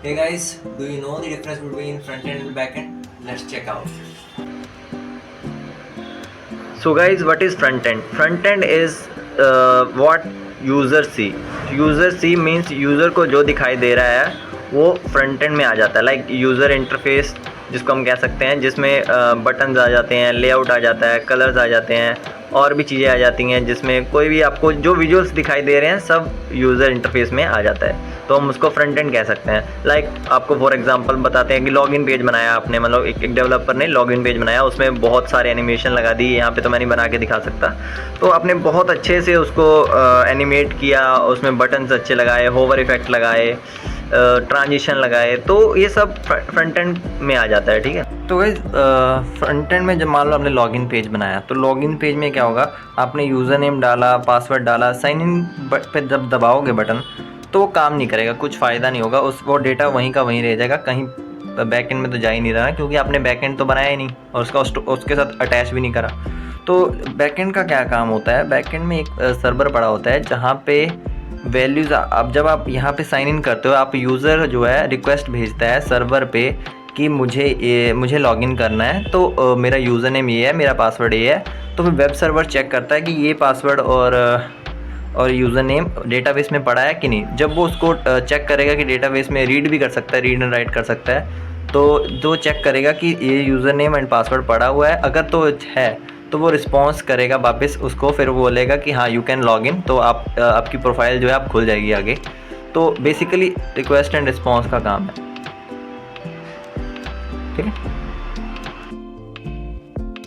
Hey guys, do you know the difference between front end and back end? Let's check out. So guys, what is front end? Front end is what user see. User see means user को जो दिखाई दे रहा है वो front end में आ जाता है. Like user interface जिसको हम कह सकते हैं, जिसमें बटन्स आ जाते हैं, लेआउट आ जाता है, कलर्स आ जाते हैं, और भी चीज़ें आ जाती हैं, जिसमें कोई भी आपको जो विजुअल्स दिखाई दे रहे हैं सब यूज़र इंटरफेस में आ जाता है. तो हम उसको फ्रंट एंड कह सकते हैं. लाइक आपको फॉर एग्जांपल बताते हैं कि लॉगिन पेज बनाया आपने, मतलब एक डेवलपर ने लॉगिन पेज बनाया, उसमें बहुत सारे एनिमेशन लगा दी. यहाँ पे तो मैं नहीं बना के दिखा सकता. तो आपने बहुत अच्छे से उसको एनिमेट किया, उसमें बटन्स अच्छे लगाए, होवर इफेक्ट लगाए, ट्रांजिशन लगाए, तो ये सब फ्रंट एंड में आ जाता है. ठीक है. तो गाइस फ्रंट एंड में जब मान लो आपने लॉगिन पेज बनाया, तो लॉगिन पेज में क्या होगा, आपने यूज़र नेम डाला, पासवर्ड डाला, साइन इन पे जब दबाओगे बटन तो वो काम नहीं करेगा, कुछ फ़ायदा नहीं होगा. वो डेटा वहीं का वहीं रह जाएगा, कहीं बैक एंड में तो जा ही नहीं रहा, क्योंकि आपने बैक एंड तो बनाया ही नहीं और उसके साथ अटैच भी नहीं करा. तो बैक एंड का क्या काम होता है, बैक एंड में एक सर्वर पड़ा होता है जहाँ पे वैल्यूज़, अब जब आप यहाँ पे साइन इन करते हो, आप यूज़र जो है रिक्वेस्ट भेजता है सर्वर पे कि मुझे लॉगिन करना है, तो मेरा यूज़र नेम ये है, मेरा पासवर्ड ये है. तो फिर वेब सर्वर चेक करता है कि ये पासवर्ड और यूज़र नेम डेटाबेस में पड़ा है कि नहीं. जब वो उसको चेक करेगा कि डेटाबेस में रीड भी कर सकता है, रीड एंड राइट कर सकता है, तो जो चेक करेगा कि ये यूज़र नेम एंड पासवर्ड पड़ा हुआ है, अगर तो है तो वो रिस्पॉन्स करेगा वापस उसको, फिर वो बोलेगा कि हाँ यू कैन लॉग इन. तो आपकी प्रोफाइल जो है आप खुल जाएगी आगे. तो बेसिकली रिक्वेस्ट एंड रिस्पॉन्स का काम है. ठीक है.